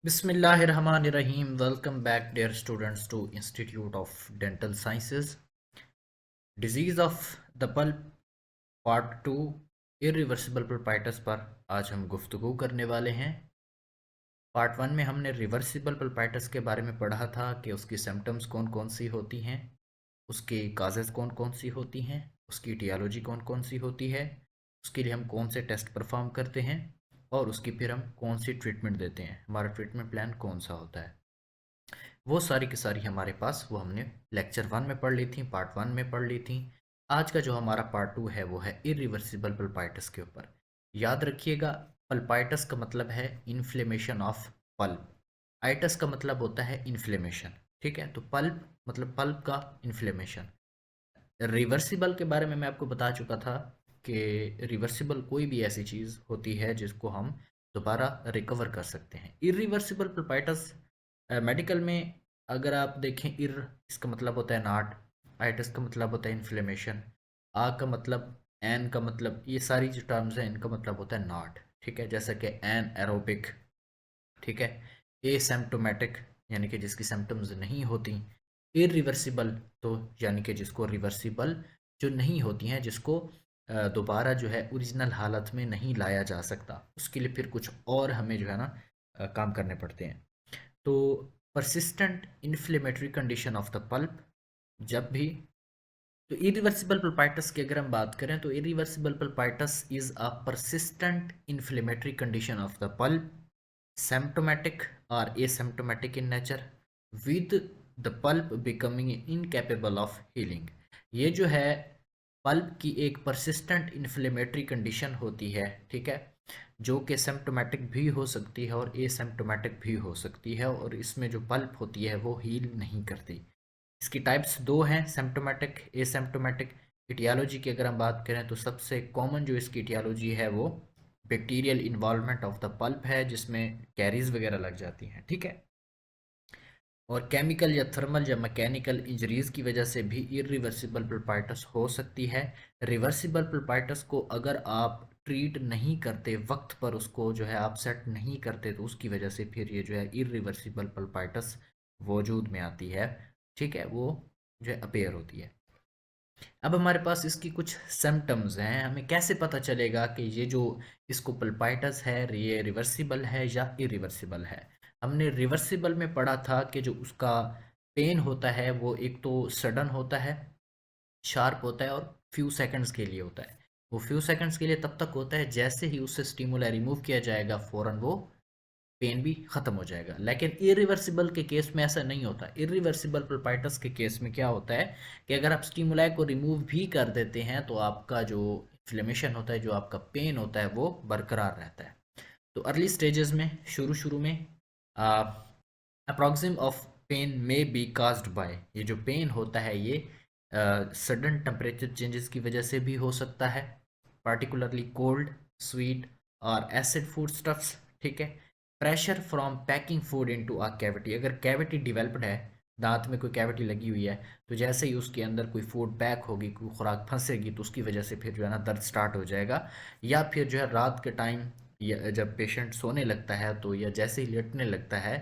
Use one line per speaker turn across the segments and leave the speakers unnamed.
Bismillahirrahmanirrahim. Welcome back, dear students, to Institute of Dental Sciences. Disease of the Pulp Part 2 Irreversible Pulpitis पर आज हम गुफ्तगू करने वाले हैं। पार्ट 1 में हमने रिवर्सिबल पल्पाइटिस के बारे में पढ़ा था कि उसकी सिम्टम्स कौन कौन सी होती हैं, उसकी काजेज़ कौन कौन सी होती हैं, उसकी टियोलॉजी कौन कौन सी होती है, उसके लिए हम कौन से टेस्ट परफॉर्म करते हैं और उसकी फिर हम कौन सी ट्रीटमेंट देते हैं, हमारा ट्रीटमेंट प्लान कौन सा होता है। वो सारी की सारी हमारे पास वो हमने लेक्चर 1 में पढ़ ली थी, पार्ट 1 में पढ़ ली थी। आज का जो हमारा पार्ट 2 है वो है इरिवर्सिबल पल्पाइटिस के ऊपर। याद रखिएगा, पल्पाइटिस का मतलब है इन्फ्लेमेशन ऑफ पल्प, आइटस का मतलब होता है इन्फ्लेमेशन। ठीक है, तो पल्प मतलब पल्प का इन्फ्लेमेशन। रिवर्सिबल के बारे में मैं आपको बता चुका था कि रिवर्सिबल कोई भी ऐसी चीज़ होती है जिसको हम दोबारा रिकवर कर सकते हैं। इरिवर्सिबल पल्पाइटिस मेडिकल में अगर आप देखें, इर इसका मतलब होता है नॉट, आइटिस का मतलब होता है इन्फ्लेमेशन, आ का मतलब, एन का मतलब, ये सारी जो टर्म्स हैं इनका मतलब होता है नॉट। ठीक है, जैसे कि एन एरोबिक, ठीक है, एसिम्प्टोमेटिक यानी कि जिसकी सिम्टम्स नहीं होती, इरिवर्सिबल तो यानी कि जिसको रिवर्सिबल जो नहीं होती हैं, जिसको दोबारा जो है ओरिजिनल हालत में नहीं लाया जा सकता, उसके लिए फिर कुछ और हमें जो है ना काम करने पड़ते हैं। तो persistent inflammatory condition of the pulp, जब भी, तो इरिवर्सिबल पल्पाइटिस की अगर हम बात करें तो irreversible pulpitis is a persistent inflammatory condition of the pulp, symptomatic or asymptomatic in nature, with the pulp becoming incapable of healing। ये जो है पल्प की एक persistent inflammatory condition होती है, ठीक है, जो कि सिम्प्टोमेटिक भी हो सकती है और एसिम्प्टोमेटिक भी हो सकती है, और इसमें जो पल्प होती है वो हील नहीं करती। इसकी टाइप्स दो हैं, सिम्प्टोमेटिक, एसिम्प्टोमेटिक। इटियोलॉजी की अगर हम बात करें तो सबसे कॉमन जो इसकी इटियोलॉजी है वो bacterial involvement of the pulp है, जिसमें कैरीज वगैरह लग जाती हैं। ठीक है, और केमिकल या थर्मल या मैकेनिकल इंजरीज की वजह से भी इरिवर्सिबल पल्पाइटिस हो सकती है। रिवर्सिबल पल्पाइटिस को अगर आप ट्रीट नहीं करते, वक्त पर उसको जो है आप सेट नहीं करते, तो उसकी वजह से फिर ये जो है इरिवर्सिबल पल्पाइटिस वजूद में आती है। ठीक है, वो जो है अपेयर होती है। अब हमारे पास इसकी कुछ सिम्टम्स हैं, हमें कैसे पता चलेगा कि ये जो इसको पल्पाइटिस है ये रिवर्सिबल है या इरिवर्सिबल है। हमने रिवर्सिबल में पढ़ा था कि जो उसका पेन होता है वो एक तो सडन होता है, शार्प होता है, और फ्यू सेकंड्स के लिए होता है। वो फ्यू सेकंड्स के लिए तब तक होता है जैसे ही उससे स्टिमुला रिमूव किया जाएगा फ़ौरन वो पेन भी ख़त्म हो जाएगा। लेकिन इरिवर्सिबल के केस में ऐसा नहीं होता। इरिवर्सिबल पल्पाइटिस के केस में क्या होता है कि अगर आप स्टिमुलाई को रिमूव भी कर देते हैं तो आपका जो इन्फ्लेमेशन होता है, जो आपका पेन होता है, वो बरकरार रहता है। तो अर्ली स्टेजेस में, शुरू शुरू में, paroxysm of pain may be caused by, ये जो पेन होता है ये सडन टेम्परेचर चेंजेस की वजह से भी हो सकता है, पार्टिकुलरली कोल्ड, स्वीट और एसिड फूड स्टफ्स। ठीक है, pressure from packing food into a cavity, अगर कैविटी डिवेल्प्ड है, दांत में कोई कैविटी लगी हुई है, तो जैसे ही उसके अंदर कोई फूड पैक होगी, कोई खुराक फंसेगी, तो उसकी वजह से फिर जो है ना दर्द स्टार्ट हो जाएगा। या फिर जो है रात के टाइम, या जब पेशेंट सोने लगता है तो, या जैसे ही लेटने लगता है,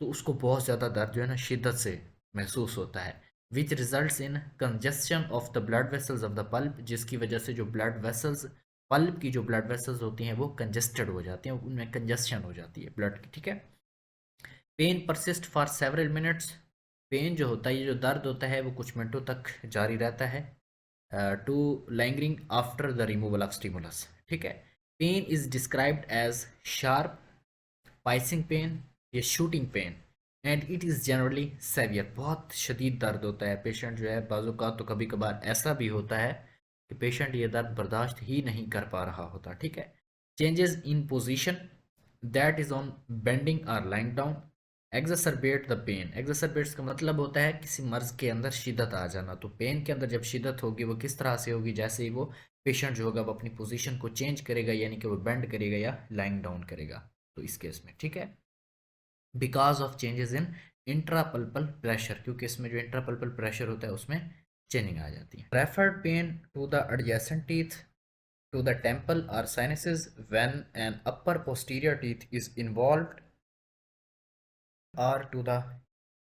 तो उसको बहुत ज़्यादा दर्द जो है ना शिद्दत से महसूस होता है, which results in congestion of the blood vessels of the pulp, जिसकी वजह से जो ब्लड वेसल्स, पल्प की जो ब्लड वेसल्स होती हैं वो कंजेस्टेड हो जाती हैं, उनमें कंजेस्शन हो जाती है ब्लड की। ठीक है, pain persist for several minutes, pain जो होता है, ये जो दर्द होता है वो कुछ मिनटों तक जारी रहता है। To lingering after the removal of stimulus. ठीक है, pain is described as sharp piercing pain या shooting pain, and it is generally severe, बहुत शदीद दर्द होता है। पेशेंट जो है बाजू का तो कभी कभार ऐसा भी होता है कि पेशेंट ये दर्द बर्दाश्त ही नहीं कर पा रहा होता। ठीक है, changes in position, that is on bending और लाइंग डाउन, एग्जसरबेट द पेन, एग्जसरबेट्स का मतलब होता है किसी मर्ज के अंदर शिद्दत आ जाना। तो पेन के अंदर जब शिद्दत होगी वो किस तरह से होगी, जैसे ही वो पेशेंट जो होगा वो अपनी पोजीशन को चेंज करेगा, यानी कि वो बेंड करेगा या लाइंग डाउन करेगा, तो इस केस में। ठीक है, because of changes in intrapulpal pressure, क्योंकि इसमें जो इंट्रापल्पल प्रेशर होता है उसमें चेंजिंग आ जाती है। Referred pain to the adjacent teeth, to the temple or sinuses when an upper posterior teeth is involved, or to the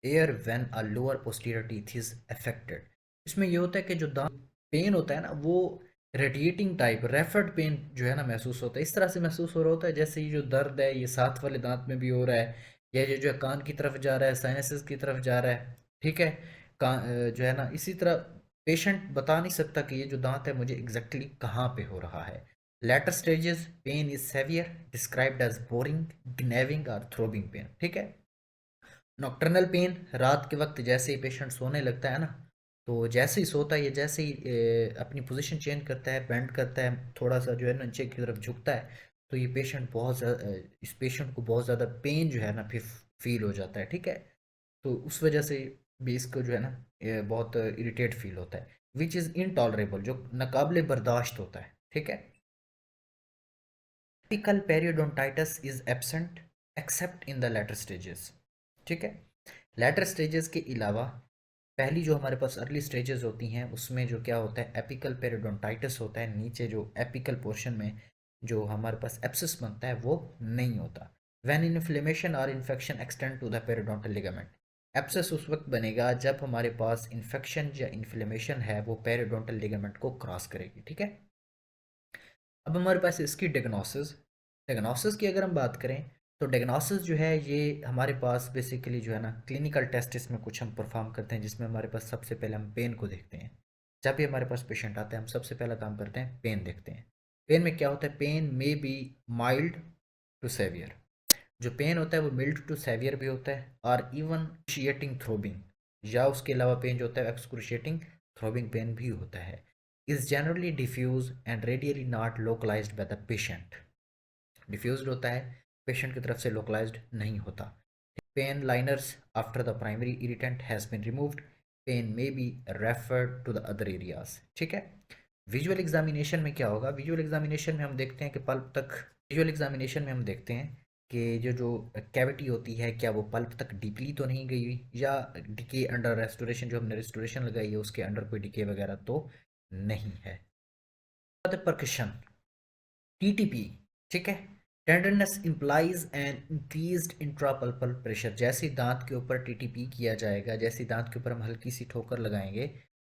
ear when a lower posterior teeth is affected. इसमें ये होता है कि जो दांत पेन होता है ना, वो रेडिएटिंग टाइप रेफर्ड पेन जो है ना महसूस होता है। इस तरह से महसूस हो रहा होता है जैसे ये जो दर्द है ये साथ वाले दांत में भी हो रहा है, या ये जो है कान की तरफ जा रहा है, साइनसेस की तरफ जा रहा है। ठीक है, जो है ना, इसी तरह पेशेंट बता नहीं सकता कि ये जो दांत है मुझे एग्जैक्टली कहाँ पे हो रहा है। Later stages pain is severe described as boring, gnawing और थ्रोबिंग पेन। ठीक है। नॉक्टर्नल पेन, रात के वक्त जैसे ही पेशेंट सोने लगता है ना, तो जैसे ही सोता है, ये जैसे ही अपनी पोजीशन चेंज करता है, बेंड करता है, थोड़ा सा जो है ना नीचे की तरफ झुकता है, तो ये पेशेंट बहुत ज़्यादा इस पेशेंट को बहुत ज़्यादा पेन जो है ना फिर फील हो जाता है। ठीक है, तो उस वजह से भी इसको जो है ना ये बहुत इरिटेट फील होता है, विच इज़ इनटॉलरेबल, जो नाकाबिले बर्दाश्त होता है। ठीक है। Typical periodontitis is absent accept in the later stages. ठीक है। लेटर स्टेजेस के अलावा पहली जो हमारे पास अर्ली स्टेजेस होती हैं उसमें जो क्या होता है, एपिकल पेरियोडोंटाइटिस होता है। नीचे जो एपिकल पोर्शन में जो हमारे पास एब्सिस बनता है वो नहीं होता। व्हेन इन्फ्लेमेशन और infection extend to the periodontal ligament, abscess उस वक्त बनेगा जब हमारे पास इन्फेक्शन या इन्फ्लेमेशन है वो पेरियोडोंटल लिगामेंट को क्रॉस करेगी। ठीक है। अब हमारे पास इसकी डिग्नोसिस, डिग्नोसिस की अगर हम बात करें तो डिग्नोसिस जो है ये हमारे पास बेसिकली जो है ना क्लिनिकल टेस्ट इसमें कुछ हम परफॉर्म करते हैं, जिसमें हमारे पास सबसे पहले हम पेन को देखते हैं। जब भी हमारे पास पेशेंट आता है हम सबसे पहला काम करते हैं पेन देखते हैं। पेन में क्या होता है, पेन में बी माइल्ड टू सेवियर। जो पेन होता है वो मिल्ड टू सेवियर भी होता है, और इवन एक्सक्रूशिएटिंग थ्रोबिंग, या उसके अलावा पेन जो होता है एक्सक्रूशिएटिंग थ्रोबिंग पेन भी होता है। Is generally diffuse and readily not localised by the patient. Diffused होता है, पेशेंट की तरफ से लोकलाइज्ड नहीं होता। Pain lingers after the primary irritant has been removed, pain may be referred to the other areas. ठीक है। विजुअल एग्जामिनेशन में क्या होगा, विजुअल एग्जामिनेशन में हम देखते हैं कि पल्प तक, विजुअल एग्जामिनेशन में हम देखते हैं कि जो जो कैविटी होती है क्या वो पल्प तक डीपली तो नहीं गई हुई, या डिके अंडर रेस्टोरेशन, जो हमने रेस्टोरेशन लगाई है उसके अंडर कोई डिके वगैरह तो नहीं है। Percussion, TTP. ठीक है। Tenderness implies an increased intrapulpal pressure. जैसे ही दांत के ऊपर टीटीपी किया जाएगा, जैसे ही दांत के ऊपर हम हल्की सी ठोकर लगाएंगे,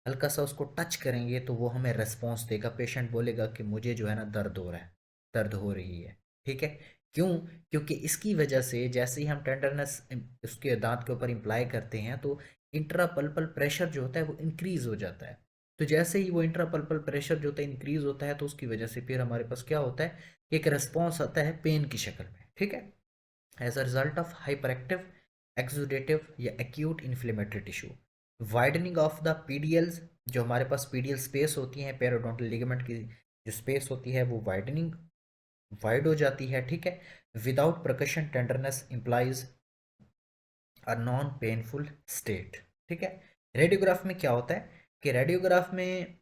हल्का सा उसको टच करेंगे, तो वो हमें रेस्पॉन्स देगा। पेशेंट बोलेगा कि मुझे जो है ना दर्द हो रहा है, दर्द हो रही है। ठीक है। क्यों? क्योंकि इसकी वजह से जैसे ही हम टेंडरनेस उसके दांत के ऊपर इम्प्लाई करते हैं तो इंट्रापल्पल प्रेशर जो होता है वो इंक्रीज हो जाता है। तो जैसे ही वो इंट्रापल्पल प्रेशर जो होता है इंक्रीज होता है, तो उसकी वजह से फिर हमारे पास क्या होता है, एक रिस्पॉन्स आता है पेन की शक्ल में। ठीक है। As a result of hyperactive exudative या acute inflammatory tissue, widening of the PDLs, जो हमारे पास पीडियल स्पेस होती है, पेरियोडोंटल लिगामेंट की जो स्पेस होती है वो वाइडनिंग, वाइड हो जाती है। ठीक है। Without percussion tenderness implies a non painful state. ठीक है। रेडियोग्राफ में क्या होता है कि रेडियोग्राफ में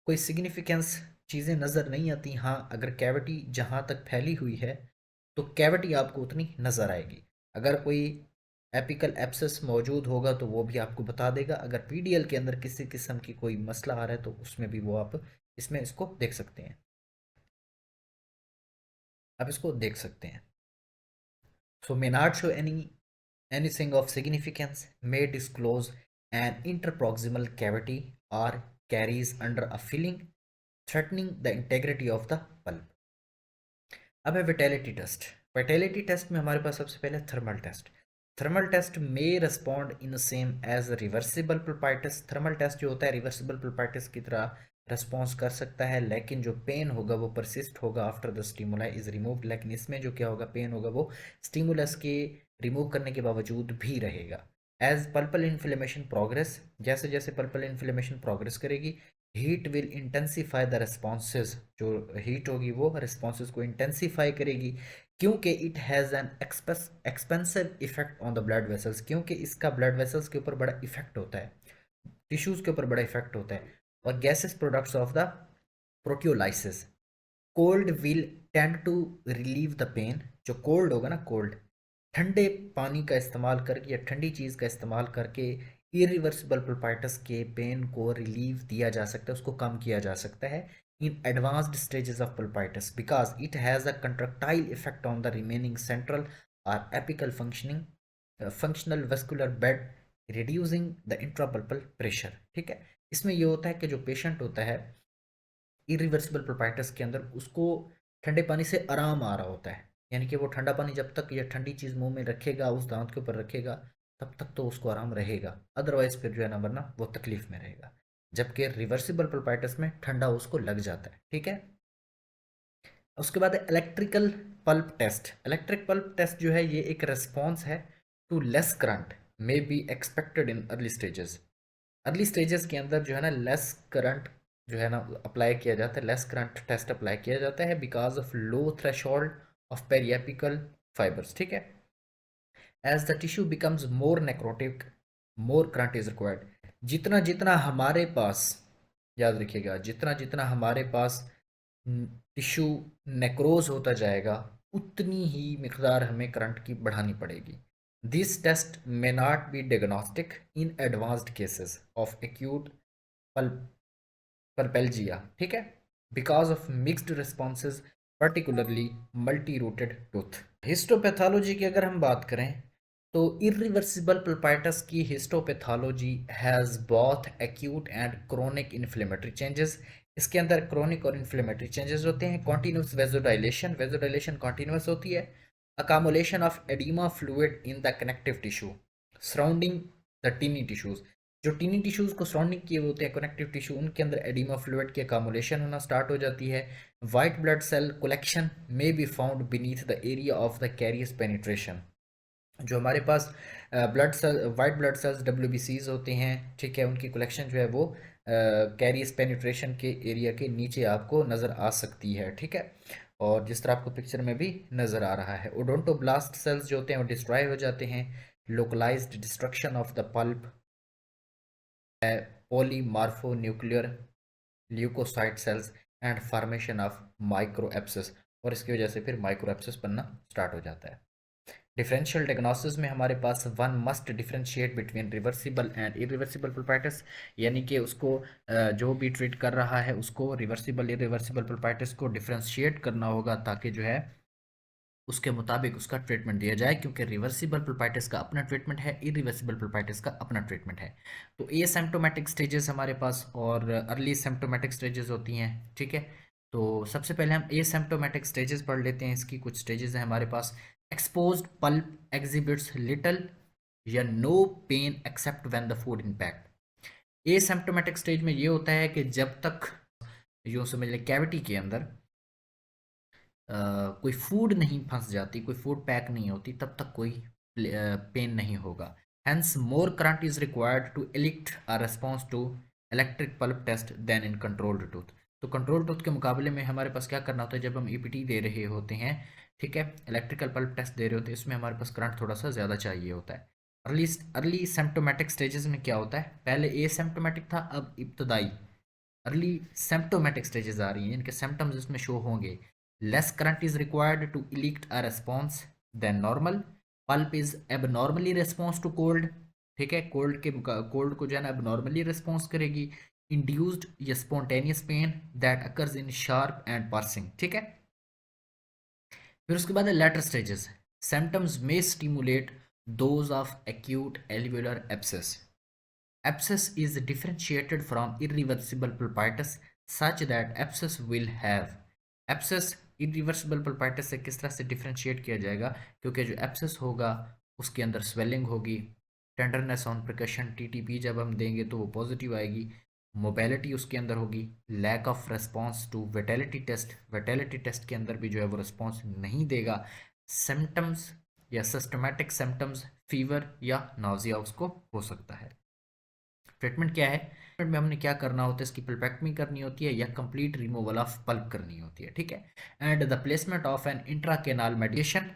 कोई सिग्निफिकेंस चीज़ें नज़र नहीं आती। हाँ, अगर कैविटी जहाँ तक फैली हुई है तो कैविटी आपको उतनी नज़र आएगी। अगर कोई एपिकल एब्सेस मौजूद होगा तो वो भी आपको बता देगा। अगर पीडीएल के अंदर किसी किस्म की कोई मसला आ रहा है तो उसमें भी वो आप इसमें इसको देख सकते हैं, आप इसको देख सकते हैं। So may not show anything of significance, may disclose an interproximal cavity or carries under a filling threatening the integrity of the pulp. अब है विटेलिटी टेस्ट। विटेलिटी टेस्ट में हमारे पास सबसे पहले थर्मल टेस्ट। थर्मल टेस्ट में respond in same as reversible pulpitis. Thermal test जो होता है रिवर्सिबल पल्पाइटिस की तरह रिस्पॉन्स कर सकता है, लेकिन जो पेन होगा वो परसिस्ट होगा after the stimuli is removed. लेकिन इसमें जो क्या होगा, पेन होगा वो स्टिमुलस के रिमूव करने के बावजूद भी रहेगा। एज पल्पल इन्फ्लेमेशन प्रोग्रेस, जैसे जैसे पल्पल इन्फ्लेमेशन प्रोग्रेस करेगी, heat will intensify the responses, जो हीट होगी वो रिस्पॉन्सेज को इंटेंसिफाई करेगी, क्योंकि it has an expensive effect on the blood vessels, क्योंकि इसका ब्लड वेसल्स के ऊपर बड़ा इफेक्ट होता है, टिश्यूज़ के ऊपर बड़ा इफेक्ट होता है। और gases products of the proteolysis, cold will tend to relieve the pain. जो कोल्ड होगा ना, कोल्ड, ठंडे पानी का इस्तेमाल करके या ठंडी चीज़ का इस्तेमाल करके इरिवर्सिबल पल्पाइटिस के पेन को रिलीव दिया जा सकता है, उसको कम किया जा सकता है in advanced stages of pulpitis, because it has a contractile effect on the remaining central और apical functioning functional vascular bed reducing the intrapulpal pressure. ठीक है, इसमें ये होता है कि जो पेशेंट होता है इरिवर्सिबल प्रोपाइटिस के अंदर, उसको ठंडे पानी से आराम आ रहा होता है, यानी कि वो ठंडा पानी जब तक या ठंडी चीज़ मुंह में रखेगा, उस दांत के ऊपर रखेगा, तब तक तो उसको आराम रहेगा, अदरवाइज फिर जो है ना, वरना वो तकलीफ में रहेगा। जबकि रिवर्सिबल प्रोपाइटिस में ठंडा उसको लग जाता है। ठीक है, उसके बाद electrical pulp test. Electric pulp test जो है ये एक रेस्पॉन्स है to less current may be expected in early stages. Early stages के अंदर जो है ना लेस करंट जो है ना अप्लाई किया जाता है, लेस करंट टेस्ट अप्लाई किया जाता है because of low threshold of periapical fibres. ठीक है, as the tissue becomes more necrotic more current is required. जितना जितना हमारे पास, याद रखिएगा, जितना जितना हमारे पास टिश्यू नेक्रोज होता जाएगा, उतनी ही मिकदार हमें करंट की बढ़ानी पड़ेगी। This test may not be diagnostic in advanced cases of acute pulpalgia. ठीक है, because of mixed responses, particularly multi rooted tooth. Histopathology की अगर हम बात करें तो इरिवर्सिबल पल्पाइटिस की histopathology has both acute and chronic inflammatory changes. इसके अंदर क्रोनिक और इन्फ्लेमेटरी चेंजेस होते हैं। कॉन्टिन्यूस वेजोडाइलेशन, वेजोडाइलेशन कॉन्टिन्यूस होती है। Accumulation of oedema fluid in the connective tissue surrounding the टिनी tissues. जो टिनी टिश्यूज को सराउंडिंग किए होते हैं कनेक्टिव टिश्यू, उनके अंदर एडिमा फ्लूइड की अकामुलेशन होना स्टार्ट हो जाती है। White blood cell collection may be found beneath the area of the carious penetration. जो हमारे पास blood cell, white blood cells WBCs होते हैं, ठीक है, उनकी कलेक्शन जो है वो कैरियस पेनिट्रेशन के एरिया के नीचे आपको नज़र आ सकती है। ठीक है, और जिस तरह आपको पिक्चर में भी नज़र आ रहा है, ओडोंटोब्लास्ट सेल्स जो होते हैं वो डिस्ट्रॉय हो जाते हैं। Localised destruction of the pulp, polymorphonuclear leukocyte cells and formation of micro abscess, और इसकी वजह से फिर माइक्रो एप्सिस बनना स्टार्ट हो जाता है। डिफरेंशियल डायग्नोसिस में हमारे पास one must differentiate between reversible and irreversible pulpitis, यानी कि उसको जो भी ट्रीट कर रहा है उसको रिवर्सिबल इरिवर्सिबल पल्पाइटिस को डिफरेंशिएट करना होगा, ताकि जो है उसके मुताबिक उसका ट्रीटमेंट दिया जाए, क्योंकि रिवर्सिबल पल्पाइटिस का अपना ट्रीटमेंट है, इरिवर्सिबल पल्पाइटिस का अपना ट्रीटमेंट है। तो ए सिम्टोमेटिक स्टेजेस हमारे पास और अर्ली सिम्टोमेटिक स्टेजेस होती हैं। ठीक है, तो सबसे पहले हम ए सिम्टोमेटिक स्टेजेस पढ़ लेते हैं। इसकी कुछ स्टेजेस हैं हमारे पास। एक्सपोज्ड पल्प एग्जिबिट्स लिटल या no pain except when the food impact. Asymptomatic stage में ये होता है कि जब तक यूँ समझ लें कैविटी के अंदर कोई फूड नहीं फंस जाती, कोई फूड पैक नहीं होती, तब तक कोई पेन नहीं होगा। Hence more current is required to elicit a response to electric pulp test than in controlled tooth. तो कंट्रोल टूथ के मुकाबले में हमारे पास क्या करना होता है, जब हम EPT दे रहे होते हैं, ठीक है, इलेक्ट्रिकल पल्प टेस्ट दे रहे होते हैं, इसमें हमारे पास करंट थोड़ा सा ज़्यादा चाहिए होता है। अर्ली अर्ली सिम्टोमेटिक स्टेजेस में क्या होता है, पहले ए सिम्टोमेटिक था, अब इब्तदाई अर्ली सिम्टोमेटिक स्टेजेस आ रही हैं, इनके सिम्टम्स इसमें शो होंगे। Less current is required to elicit a response than normal. Pulp is abnormally response to cold. ठीक है, कोल्ड को जो है ना एबनॉर्मली रेस्पॉन्स करेगी। इंड्यूस्ड या spontaneous pain that occurs in sharp and piercing. ठीक है, फिर उसके बाद लेटर स्टेजेस। सिम्टम्स में stimulate those of acute alveolar abscess. Abscess is differentiated from irreversible pulpitis such that abscess will have abscess irreversible pulpitis से किस तरह से डिफरेंशिएट किया जाएगा, क्योंकि जो abscess होगा उसके अंदर स्वेलिंग होगी, टेंडरनेस ऑन प्रकशन TTP जब हम देंगे तो वो पॉजिटिव आएगी, मोबिलिटी उसके अंदर होगी, lack of response to vitality test के अंदर भी जो है वो रिस्पॉन्स नहीं देगा। सिम्टम्स या सिस्टमेटिक सिम्टम्स फीवर या नाउजिया उसको हो सकता है। ट्रीटमेंट क्या है, ट्रीटमेंट में हमने क्या करना होता है, इसकी पल्पेक्टमी करनी होती है या कंप्लीट रिमूवल ऑफ पल्प करनी होती है। ठीक है, and the placement of an intracanal medication,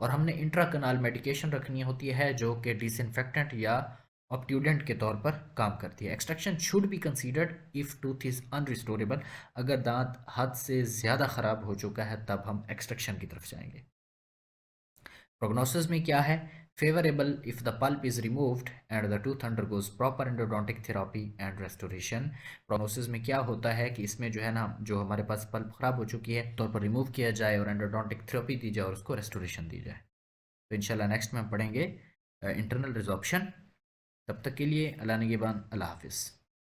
और हमने इंट्राकेनाल मेडिकेशन रखनी होती है जो कि डिसइंफेक्टेंट या ऑप्ट्यूडेंट के तौर पर काम करती है। Extraction should be considered if tooth is unrestorable. अगर दांत हद से ज़्यादा ख़राब हो चुका है तब हम एक्सट्रैक्शन की तरफ जाएंगे। प्रोग्नोसिस में क्या है, favourable if the pulp is removed and the tooth undergoes proper endodontic therapy and restoration. Prognosis में क्या होता है कि इसमें जो है ना, जो हमारे पास पल्प खराब हो चुकी है तौर पर रिमूव किया जाए और एंडोडोंटिक थेरेपी दी जाए और उसको रेस्टोरेशन दी जाए। तो इंशाल्लाह नेक्स्ट में हम पढ़ेंगे इंटरनल रिजॉर्प्शन। तब तक के लिए अल्लाह निगहबान, अल्लाह हाफिज़।